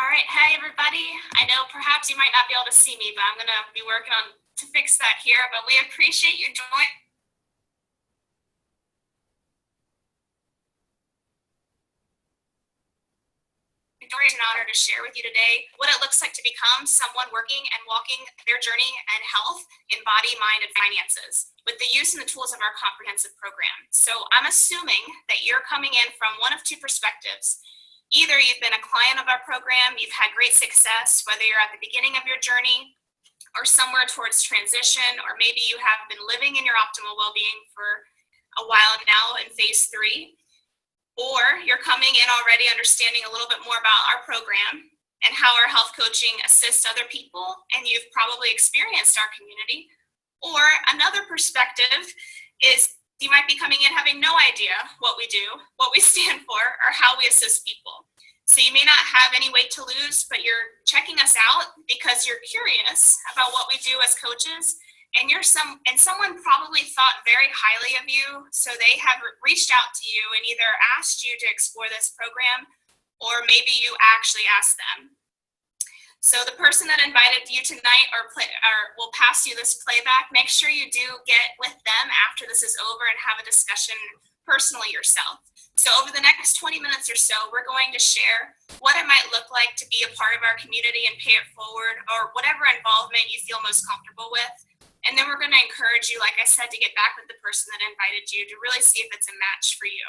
All right, hey everybody. I know perhaps you might not be able to see me, but I'm gonna be working on to fix that here. But we appreciate you joining. It's an honor to share with you today what it looks like to become someone working and walking their journey and health in body, mind, and finances with the use and the tools of our comprehensive program. So I'm assuming that you're coming in from one of two perspectives. Either you've been a client of our program, you've had great success, whether you're at the beginning of your journey or somewhere towards transition, or maybe you have been living in your optimal well-being for a while now in phase 3. Or you're coming in already understanding a little bit more about our program and how our health coaching assists other people, and you've probably experienced our community. Or another perspective is you might be coming in having no idea what we do, what we stand for, or how we assist people. So you may not have any weight to lose, but you're checking us out because you're curious about what we do as coaches. And someone probably thought very highly of you, so they have reached out to you and either asked you to explore this program, or maybe you actually asked them. So the person that invited you tonight or will pass you this playback, make sure you do get with them after this is over and have a discussion personally yourself. So over the next 20 minutes or so, we're going to share what it might look like to be a part of our community and pay it forward, or whatever involvement you feel most comfortable with. And then we're going to encourage you, like I said, to get back with the person that invited you to really see if it's a match for you.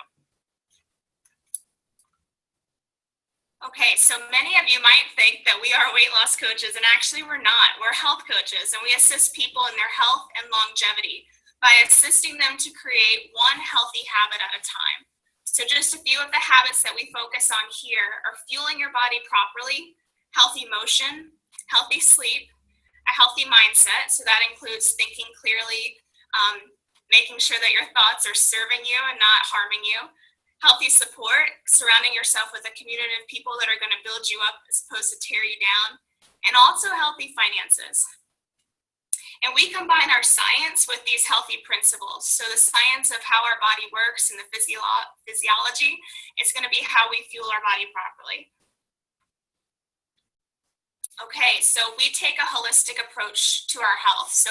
Okay, so many of you might think that we are weight loss coaches, and actually we're not. We're health coaches, and we assist people in their health and longevity by assisting them to create one healthy habit at a time. So just a few of the habits that we focus on here are fueling your body properly, healthy motion, healthy sleep, a healthy mindset. So that includes thinking clearly, making sure that your thoughts are serving you and not harming you. Healthy support, surrounding yourself with a community of people that are going to build you up as opposed to tear you down. And also healthy finances. And we combine our science with these healthy principles. So the science of how our body works and the physiology is going to be how we fuel our body properly. Okay, so we take a holistic approach to our health. So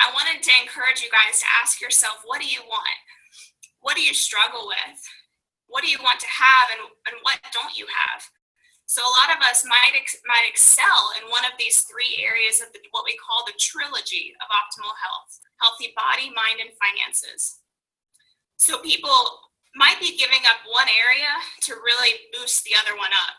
I wanted to encourage you guys to ask yourself, what do you want? What do you struggle with? What do you want to have, and what don't you have? So a lot of us might excel in one of these 3 areas of what we call the trilogy of optimal health: healthy body, mind, and finances. So people might be giving up one area to really boost the other one up.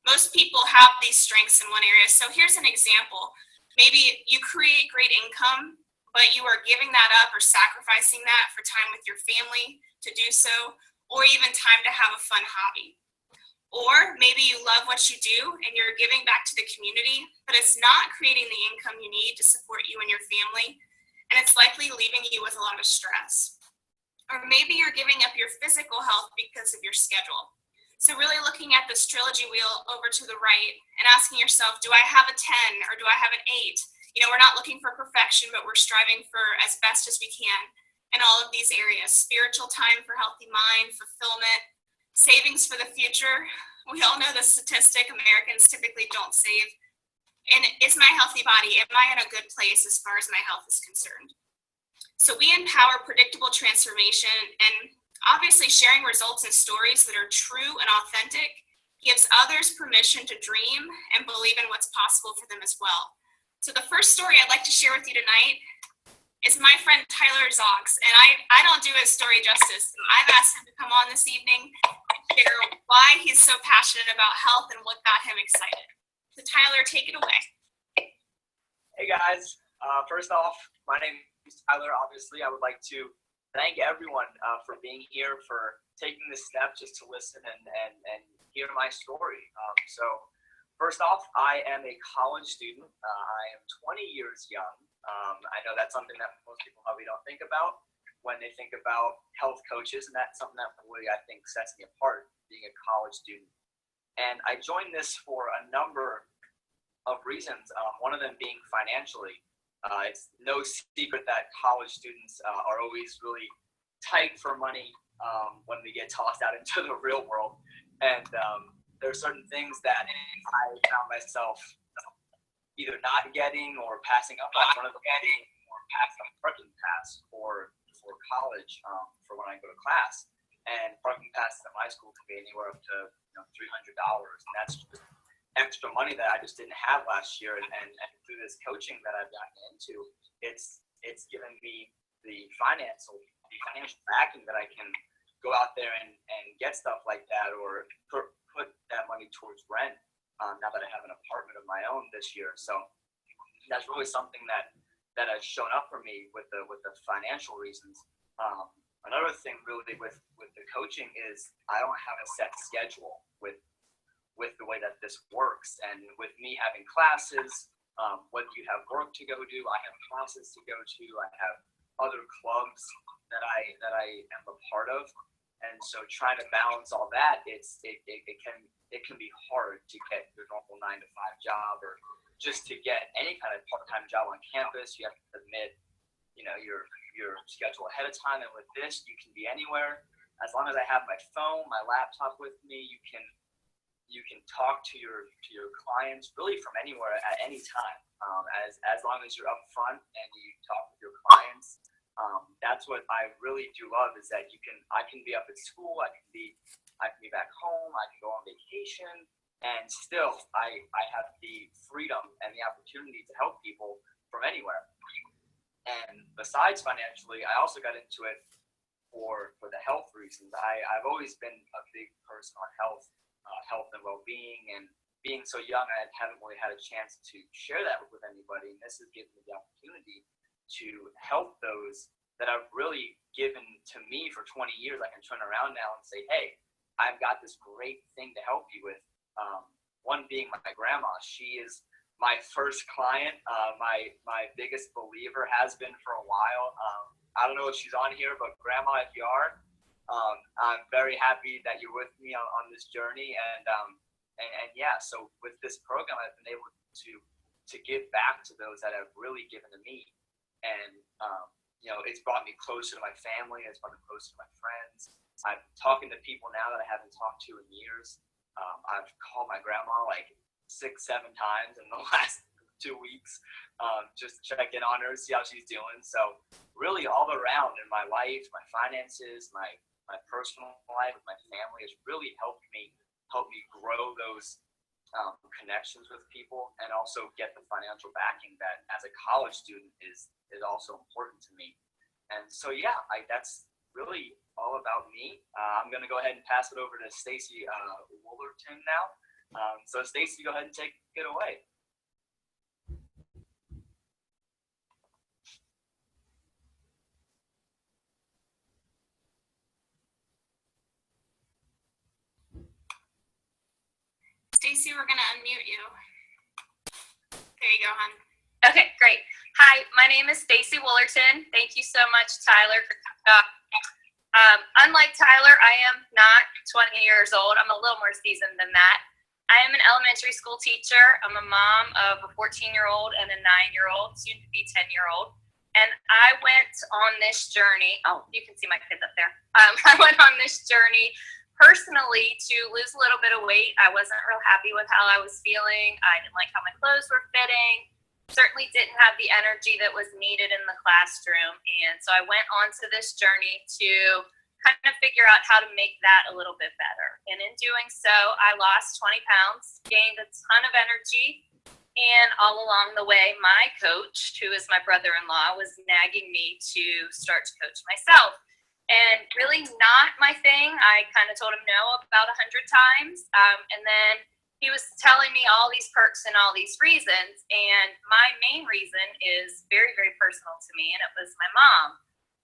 Most people have these strengths in one area. So here's an example. Maybe you create great income, but you are giving that up or sacrificing that for time with your family to do so, or even time to have a fun hobby. Or maybe you love what you do and you're giving back to the community, but it's not creating the income you need to support you and your family, and it's likely leaving you with a lot of stress. Or maybe you're giving up your physical health because of your schedule. So really looking at this trilogy wheel over to the right and asking yourself, do I have a 10 or do I have an 8? You know, we're not looking for perfection, but we're striving for as best as we can in all of these areas: spiritual time for healthy mind, fulfillment, savings for the future. We all know the statistic, Americans typically don't save. And is my healthy body, am I in a good place as far as my health is concerned? So we empower predictable transformation, and obviously sharing results and stories that are true and authentic gives others permission to dream and believe in what's possible for them as well. So the first story I'd like to share with you tonight is my friend Tyler Zogg, and I don't do his story justice. I've asked him to come on this evening and share why he's so passionate about health and what got him excited. So Tyler, take it away. Hey guys, first off, my name is Tyler. Obviously, I would like to thank everyone for being here, for taking this step just to listen and hear my story. So first off, I am a college student. I am 20 years young. I know that's something that most people probably don't think about when they think about health coaches, and that's something that really, I think, sets me apart, being a college student. And I joined this for a number of reasons, one of them being financially. It's no secret that college students are always really tight for money when we get tossed out into the real world. And there are certain things that I found myself either not getting or passing up on one of the getting or passing parking pass for college for when I go to class. And parking passes at my school can be anywhere up to $300, and that's just extra money that I just didn't have last year. And through this coaching that I've gotten into, it's given me the financial backing that I can go out there and get stuff like that, or put that money towards rent. Now that I have an apartment of my own this year, so that's really something that has shown up for me with the financial reasons. Another thing really with the coaching is I don't have a set schedule with the way that this works, and with me having classes, whether you have work to go do, I have classes to go to, I have other clubs that I am a part of, and so trying to balance all that, it can be hard to get your normal 9-to-5 job, or just to get any kind of part-time job on campus. You have to submit your schedule ahead of time, and with this you can be anywhere. As long as I have my phone, my laptop with me, you can talk to your clients really from anywhere at any time, as long as you're up front and you talk with your clients. That's what I really do love, is that I can be up at school, I can be back home, I can go on vacation, and still I have the freedom and the opportunity to help people from anywhere. And besides financially, I also got into it for the health reasons. I've always been a big person on health and well-being, and being so young, I haven't really had a chance to share that with anybody. And this has given me the opportunity to help those that I've really given to me for 20 years. I can turn around now and say, hey, I've got this great thing to help you with. One being my grandma. She is my first client, my biggest believer, has been for a while. I don't know if she's on here, but Grandma, if you are, I'm very happy that you're with me on this journey. And yeah, so with this program, I've been able to give back to those that have really given to me. And, it's brought me closer to my family. It's brought me closer to my friends. I'm talking to people now that I haven't talked to in years. I've called my grandma like 6-7 times in the last 2 weeks, just to check in on her, see how she's doing. So really all around in my life, my finances, my personal life with my family has really helped me grow those connections with people, and also get the financial backing that as a college student is also important to me. And so yeah, that's really all about me. I'm going to go ahead and pass it over to Stacey Wollerton now. So Stacey, go ahead and take it away. Stacey, we're going to unmute you. There you go, hon. Okay, great. Hi, my name is Stacey Wollerton. Thank you so much, Tyler, for unlike Tyler, I am not 20 years old. I'm a little more seasoned than that. I am an elementary school teacher. I'm a mom of a 14-year-old and a 9-year-old, soon to be 10-year-old. And I went on this journey. Oh, you can see my kids up there. I went on this journey personally to lose a little bit of weight. I wasn't real happy with how I was feeling. I didn't like how my clothes were fitting. Certainly didn't have the energy that was needed in the classroom. And so I went on to this journey to kind of figure out how to make that a little bit better. And in doing so, I lost 20 pounds, gained a ton of energy. And all along the way, my coach, who is my brother-in-law, was nagging me to start to coach myself. And really not my thing. I kind of told him no about 100 times. And then he was telling me all these perks and all these reasons. And my main reason is very, very personal to me. And it was my mom.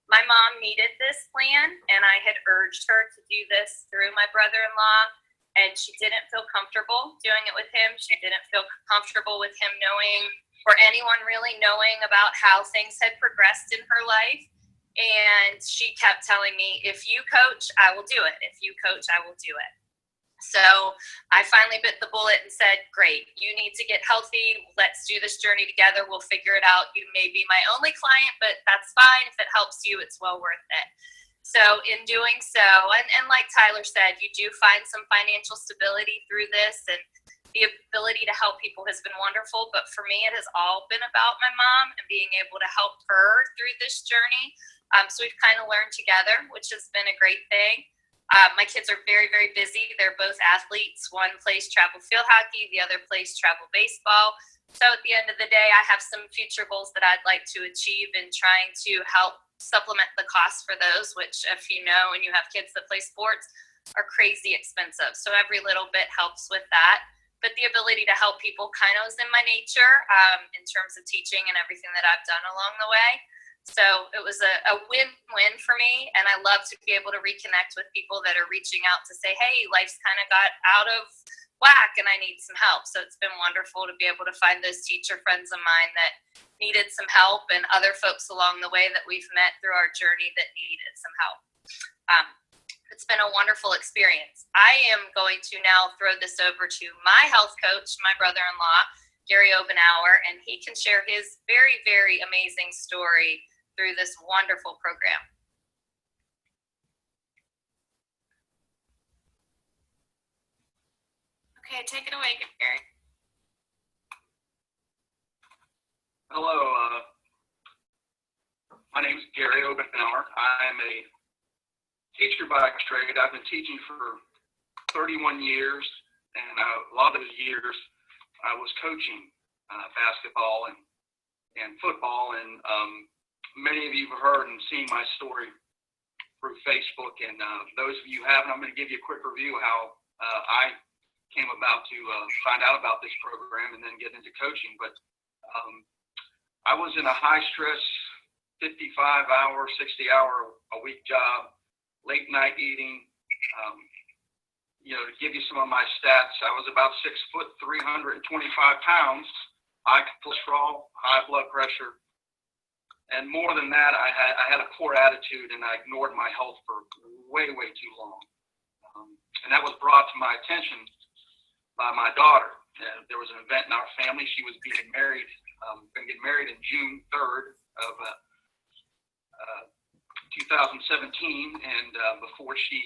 My mom needed this plan, and I had urged her to do this through my brother-in-law, and she didn't feel comfortable doing it with him. She didn't feel comfortable with him knowing, or anyone really knowing, about how things had progressed in her life. And she kept telling me, if you coach, I will do it. If you coach, I will do it. So I finally bit the bullet and said, great, you need to get healthy. Let's do this journey together. We'll figure it out. You may be my only client, but that's fine. If it helps you, it's well worth it. So in doing so, and like Tyler said, you do find some financial stability through this, and the ability to help people has been wonderful. But for me, it has all been about my mom and being able to help her through this journey. So we've kind of learned together, which has been a great thing. My kids are very, very busy. They're both athletes. One plays travel field hockey, the other plays travel baseball. So at the end of the day, I have some future goals that I'd like to achieve in trying to help supplement the costs for those, which, if you know, and you have kids that play sports, are crazy expensive. So every little bit helps with that. But the ability to help people kind of is in my nature, in terms of teaching and everything that I've done along the way. So it was a win-win for me, and I love to be able to reconnect with people that are reaching out to say, hey, life's kind of got out of whack and I need some help. So it's been wonderful to be able to find those teacher friends of mine that needed some help, and other folks along the way that we've met through our journey that needed some help. It's been a wonderful experience. I am going to now throw this over to my health coach, my brother-in-law, Gary Obenour, and he can share his very, very amazing story through this wonderful program. Okay, take it away, Gary. Hello, my name is Gary Obenour. I'm a teacher by trade. I've been teaching for 31 years, and a lot of those years I was coaching basketball and football, and many of you have heard and seen my story through Facebook, and those of you who haven't, I'm going to give you a quick review of how I came about to find out about this program and then get into coaching. But I was in a high-stress 55-hour, 60-hour-a-week job, late-night eating. To give you some of my stats, I was about 6 foot, 325 pounds, high cholesterol, high blood pressure, and more than that, I had a poor attitude, and I ignored my health for way, way too long. And that was brought to my attention by my daughter. There was an event in our family. She was getting married, going to get married in June 3rd of 2017, and before she,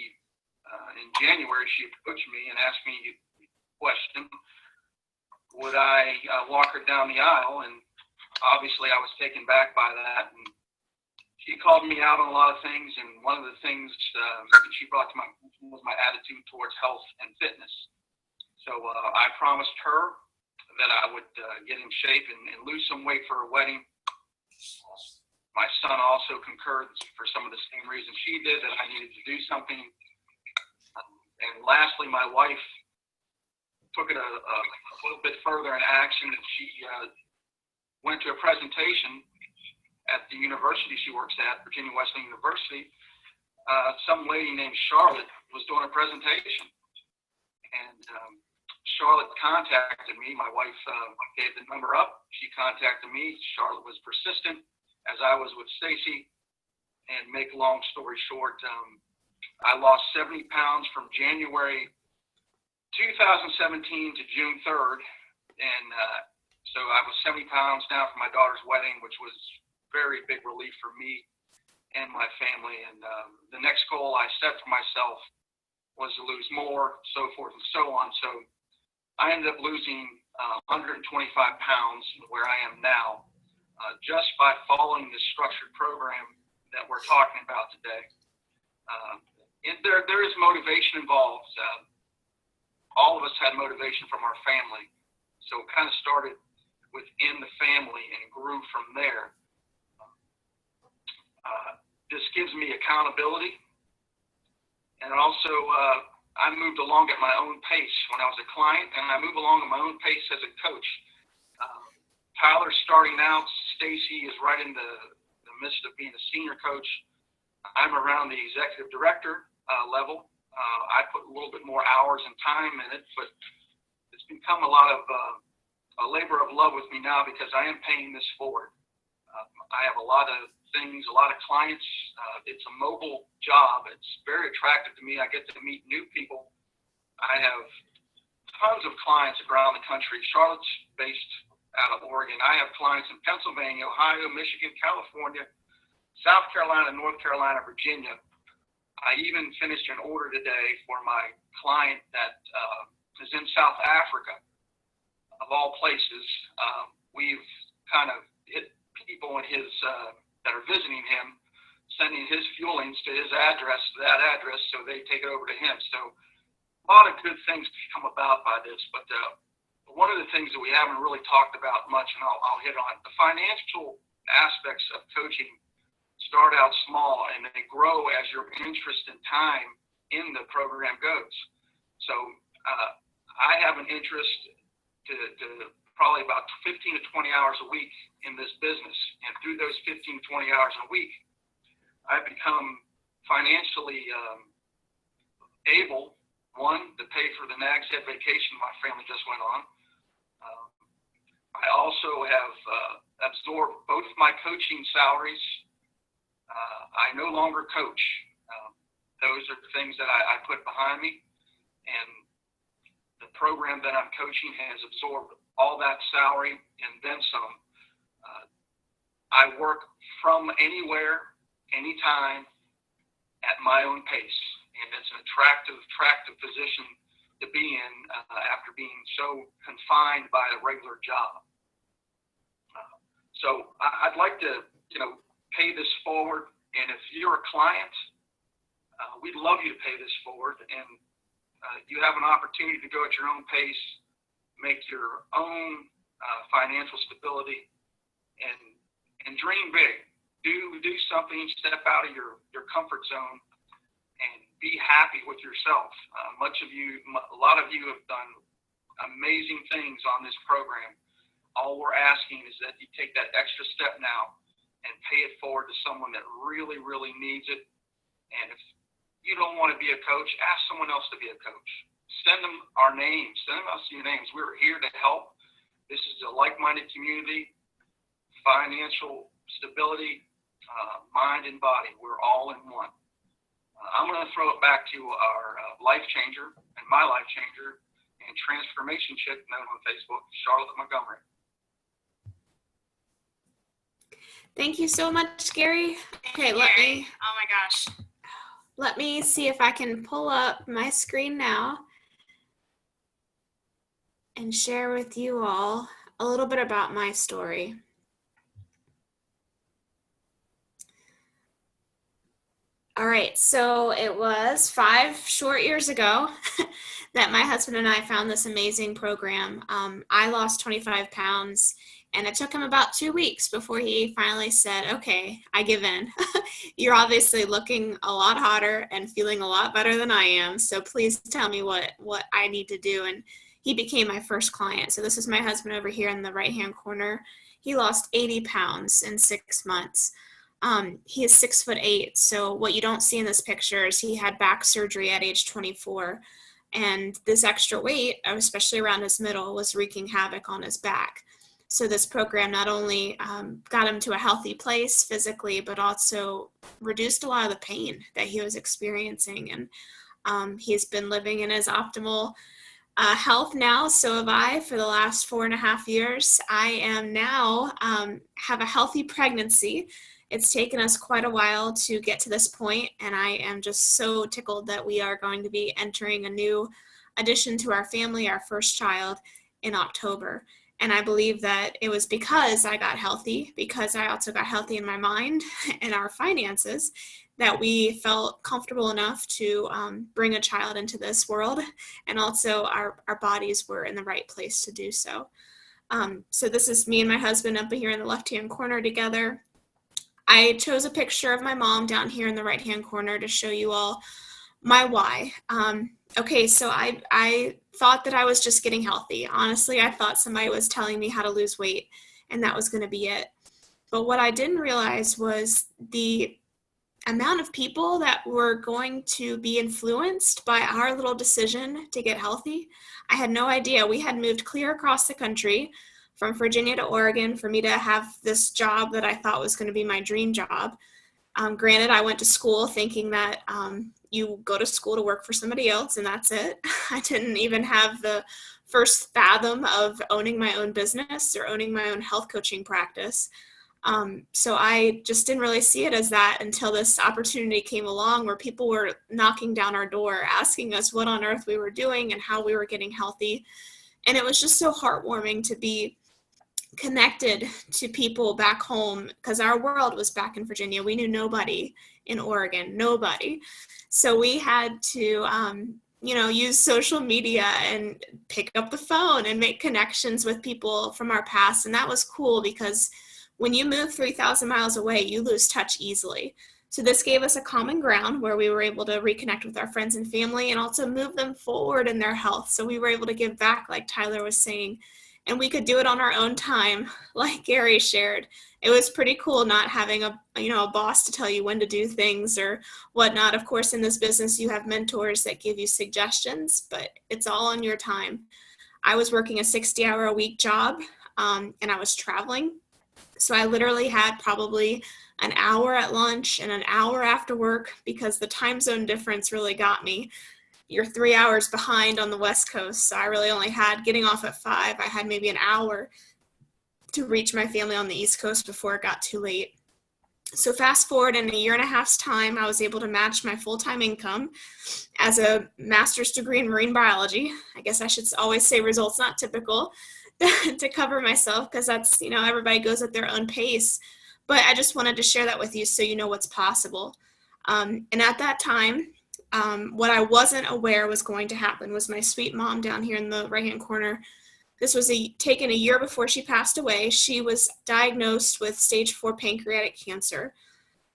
in January, she approached me and asked me a question: would I walk her down the aisle? And obviously I was taken back by that, and she called me out on a lot of things, and one of the things that she brought to my attention was my attitude towards health and fitness. So I promised her that I would get in shape and lose some weight for her wedding. My son also concurred for some of the same reasons she did, that I needed to do something. And lastly, my wife took it a little bit further in action, and she went to a presentation at the university she works at, Virginia Wesleyan University. Some lady named Charlotte was doing a presentation, and Charlotte contacted me. My wife gave the number up. She contacted me. Charlotte was persistent, as I was with Stacey. And make a long story short, I lost 70 pounds from January 2017 to June 3rd. And so I was 70 pounds down for my daughter's wedding, which was very big relief for me and my family. And the next goal I set for myself was to lose more, so forth and so on. So I ended up losing 125 pounds where I am now, just by following this structured program that we're talking about today. There is motivation involved. All of us had motivation from our family. So it kind of started within the family and grew from there. This gives me accountability, and also I moved along at my own pace when I was a client, and I move along at my own pace as a coach. Tyler's starting out. Stacey is right in the midst of being a senior coach. I'm around the executive director level. I put a little bit more hours and time in it, but it's become a lot of a labor of love with me now, because I am paying this forward. I have a lot of things, a lot of clients. It's a mobile job. It's very attractive to me. I get to meet new people. I have tons of clients around the country. Charlotte's based out of Oregon. I have clients in Pennsylvania, Ohio, Michigan, California, South Carolina, North Carolina, Virginia. I even finished an order today for my client that is in South Africa, of all places. We've kind of hit people in his that are visiting him, sending his fuelings to his address, that address, so they take it over to him. So a lot of good things come about by this. But one of the things that we haven't really talked about much, and I'll hit on it, the financial aspects of coaching start out small and they grow as your interest and time in the program goes. So I have an interest to probably about 15 to 20 hours a week in this business. And through those 15 to 20 hours a week, I've become financially able, one, to pay for the Nag's Head vacation my family just went on. I also have absorbed both my coaching salaries. I no longer coach. Those are the things that I put behind me, and the program that I'm coaching has absorbed all that salary and then some. I work from anywhere, anytime, at my own pace, and it's an attractive position to be in after being so confined by a regular job. So I'd like to, pay this forward, and if you're a client, we'd love you to pay this forward, and you have an opportunity to go at your own pace, make your own financial stability, and dream big. Do something, step out of your comfort zone, and be happy with yourself. A lot of you have done amazing things on this program. All we're asking is that you take that extra step now and pay it forward to someone that really, really needs it. And if you don't want to be a coach, ask someone else to be a coach. Send them our names. Send us your names. We're here to help. This is a like-minded community, financial stability, mind and body. We're all in one. I'm going to throw it back to our life changer and my life changer and transformation chick known on Facebook, Charlotte Montgomery. Thank you so much, Gary. Okay, Oh my gosh. let me see if I can pull up my screen now and share with you all a little bit about my story. All right, so it was 5 short years ago that my husband and I found this amazing program. I lost 25 pounds, and it took him about 2 weeks before he finally said, okay, I give in. You're obviously looking a lot hotter and feeling a lot better than I am, so please tell me what I need to do. And he became my first client. So this is my husband over here in the right-hand corner. He lost 80 pounds in 6 months. He is 6'8", so what you don't see in this picture is he had back surgery at age 24, and this extra weight, especially around his middle, was wreaking havoc on his back. So this program not only got him to a healthy place physically, but also reduced a lot of the pain that he was experiencing, and he's been living in his optimal health now. So have I for the last 4.5 years. I am now have a healthy pregnancy. It's taken us quite a while to get to this point, and I am just so tickled that we are going to be entering a new addition to our family, our first child, in October. And I believe that it was because I got healthy, because I also got healthy in my mind and our finances, that we felt comfortable enough to bring a child into this world, and also our bodies were in the right place to do so. So this is me and my husband up here in the left-hand corner together. I chose a picture of my mom down here in the right-hand corner to show you all my why. Okay, so I thought that I was just getting healthy. Honestly, I thought somebody was telling me how to lose weight, and that was going to be it. But what I didn't realize was the amount of people that were going to be influenced by our little decision to get healthy. I had no idea. We had moved clear across the country from Virginia to Oregon for me to have this job that I thought was going to be my dream job. Granted, I went to school thinking that you go to school to work for somebody else and that's it. I didn't even have the first fathom of owning my own business or owning my own health coaching practice. So I just didn't really see it as that until this opportunity came along where people were knocking down our door, asking us what on earth we were doing and how we were getting healthy. And it was just so heartwarming to be connected to people back home, because our world was back in Virginia. We knew nobody in Oregon, nobody. So we had to, use social media and pick up the phone and make connections with people from our past. And that was cool because when you move 3,000 miles away, you lose touch easily. So this gave us a common ground where we were able to reconnect with our friends and family and also move them forward in their health. So we were able to give back, like Tyler was saying, and we could do it on our own time, like Gary shared. It was pretty cool not having a boss to tell you when to do things or whatnot. Of course, in this business, you have mentors that give you suggestions, but it's all on your time. I was working a 60-hour-a-week job, and I was traveling. So I literally had probably an hour at lunch and an hour after work because the time zone difference really got me. You're 3 hours behind on the West Coast. So I really only had, getting off at 5, I had maybe an hour to reach my family on the East Coast before it got too late. So fast forward, in a year and a half's time, I was able to match my full-time income as a master's degree in marine biology. I guess I should always say results not typical to cover myself, because that's, everybody goes at their own pace. But I just wanted to share that with you so you know what's possible. And at that time, what I wasn't aware was going to happen was my sweet mom down here in the right-hand corner. This was taken a year before she passed away. She was diagnosed with stage 4 pancreatic cancer.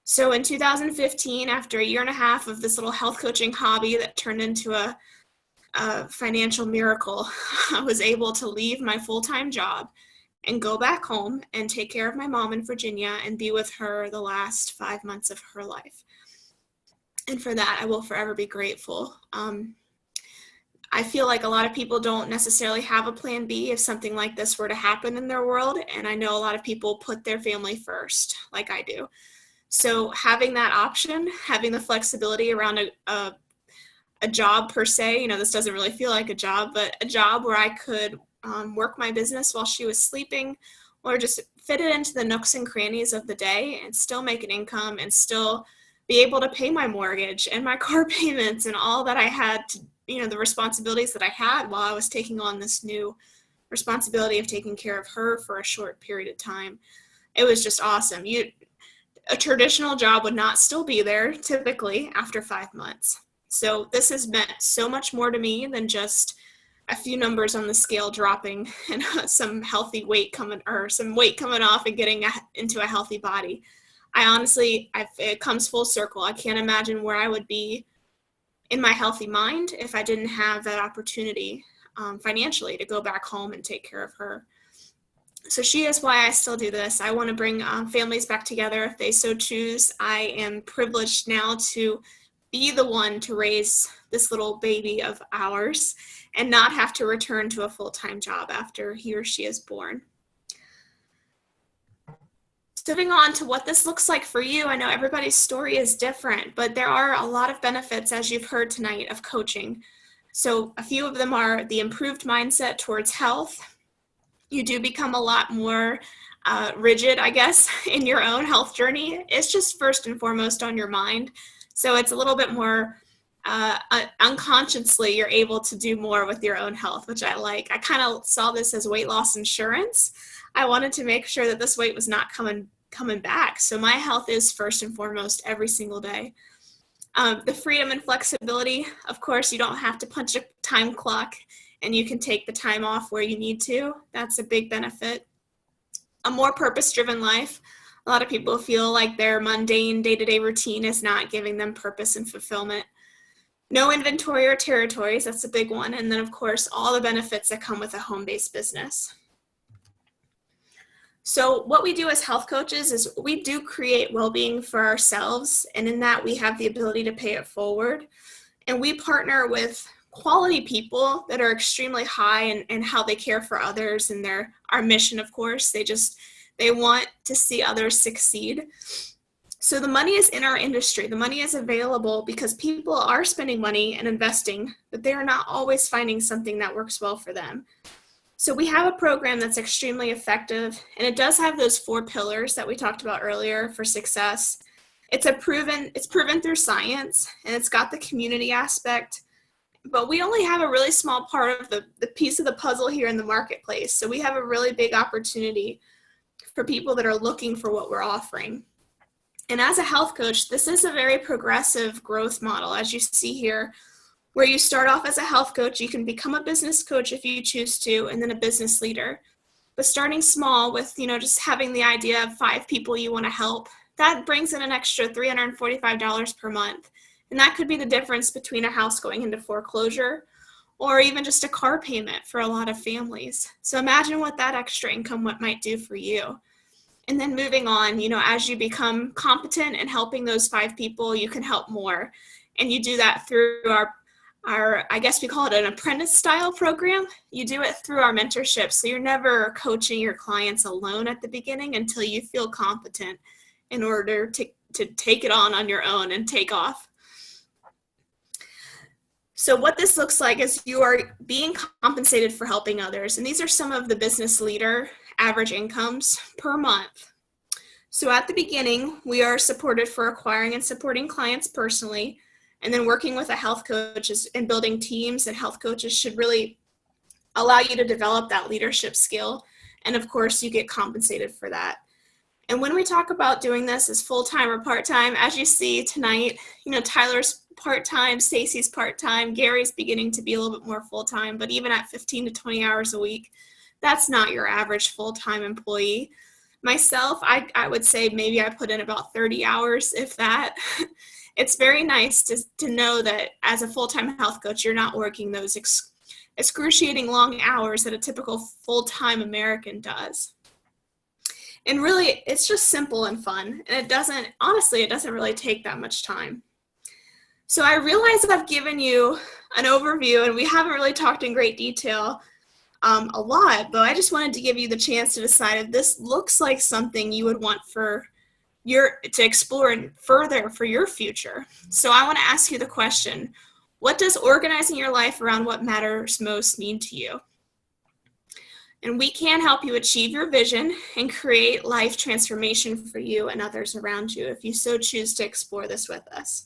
So in 2015, after a year and a half of this little health coaching hobby that turned into a financial miracle, I was able to leave my full-time job and go back home and take care of my mom in Virginia and be with her the last 5 months of her life. And for that, I will forever be grateful. I feel like a lot of people don't necessarily have a plan B if something like this were to happen in their world. And I know a lot of people put their family first, like I do. So having that option, having the flexibility around a job per se, this doesn't really feel like a job, but a job where I could work my business while she was sleeping, or just fit it into the nooks and crannies of the day and still make an income and still be able to pay my mortgage and my car payments and all that I had to, the responsibilities that I had while I was taking on this new responsibility of taking care of her for a short period of time. It was just awesome. A traditional job would not still be there typically after 5 months. So this has meant so much more to me than just a few numbers on the scale dropping and some weight coming off and getting into a healthy body. It comes full circle. I can't imagine where I would be in my healthy mind if I didn't have that opportunity financially to go back home and take care of her. So she is why I still do this. I want to bring families back together if they so choose. I am privileged now to be the one to raise this little baby of ours and not have to return to a full-time job after he or she is born. Moving on to what this looks like for you, I know everybody's story is different, but there are a lot of benefits, as you've heard tonight, of coaching. So a few of them are the improved mindset towards health. You do become a lot more rigid, I guess, in your own health journey. It's just first and foremost on your mind. So it's a little bit more unconsciously, you're able to do more with your own health, which I like. I kind of saw this as weight loss insurance. I wanted to make sure that this weight was not coming back. So my health is first and foremost every single day. The freedom and flexibility, of course, you don't have to punch a time clock and you can take the time off where you need to. That's a big benefit. A more purpose-driven life. A lot of people feel like their mundane day-to-day routine is not giving them purpose and fulfillment. No inventory or territories, that's a big one. And then, of course, all the benefits that come with a home-based business. So what we do as health coaches is we do create well-being for ourselves, and in that we have the ability to pay it forward. And we partner with quality people that are extremely high in how they care for others, and our mission, of course. They want to see others succeed. So the money is in our industry. The money is available because people are spending money and investing, but they are not always finding something that works well for them. So we have a program that's extremely effective, and it does have those 4 pillars that we talked about earlier for success. It's proven through science, and it's got the community aspect, but we only have a really small part of the piece of the puzzle here in the marketplace. So we have a really big opportunity for people that are looking for what we're offering. And as a health coach, this is a very progressive growth model, as you see here, where you start off as a health coach. You can become a business coach if you choose to, and then a business leader. But starting small with, just having the idea of 5 people you want to help, that brings in an extra $345 per month. And that could be the difference between a house going into foreclosure or even just a car payment for a lot of families. So imagine what that extra income might do for you. And then moving on, as you become competent in helping those 5 people, you can help more. And you do that through our, I guess we call it an apprentice style program. You do it through our mentorship. So you're never coaching your clients alone at the beginning until you feel competent in order to take it on your own and take off. So what this looks like is you are being compensated for helping others. And these are some of the business leader average incomes per month. So at the beginning, we are supported for acquiring and supporting clients personally, and then working with a health coach and building teams, and health coaches should really allow you to develop that leadership skill. And of course, you get compensated for that. And when we talk about doing this as full-time or part-time, as you see tonight, Tyler's part-time, Stacey's part-time, Gary's beginning to be a little bit more full-time, but even at 15 to 20 hours a week, that's not your average full-time employee. Myself, I would say maybe I put in about 30 hours, if that. It's very nice to know that as a full-time health coach, you're not working those excruciating long hours that a typical full-time American does. And really, it's just simple and fun. And it doesn't really take that much time. So I realize that I've given you an overview, and we haven't really talked in great detail a lot, but I just wanted to give you the chance to decide if this looks like something you would want to explore further for your future. So I want to ask you the question, what does organizing your life around what matters most mean to you? And we can help you achieve your vision and create life transformation for you and others around you if you so choose to explore this with us.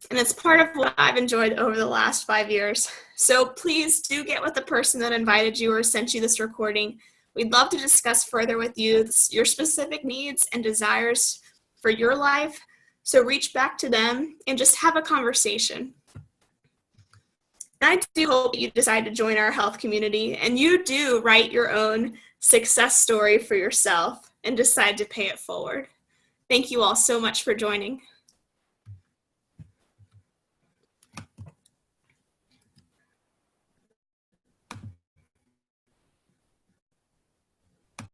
And it's part of what I've enjoyed over the last 5 years. So please do get with the person that invited you or sent you this recording. We'd love to discuss further with you your specific needs and desires for your life. So reach back to them and just have a conversation. And I do hope you decide to join our health community and you do write your own success story for yourself and decide to pay it forward. Thank you all so much for joining.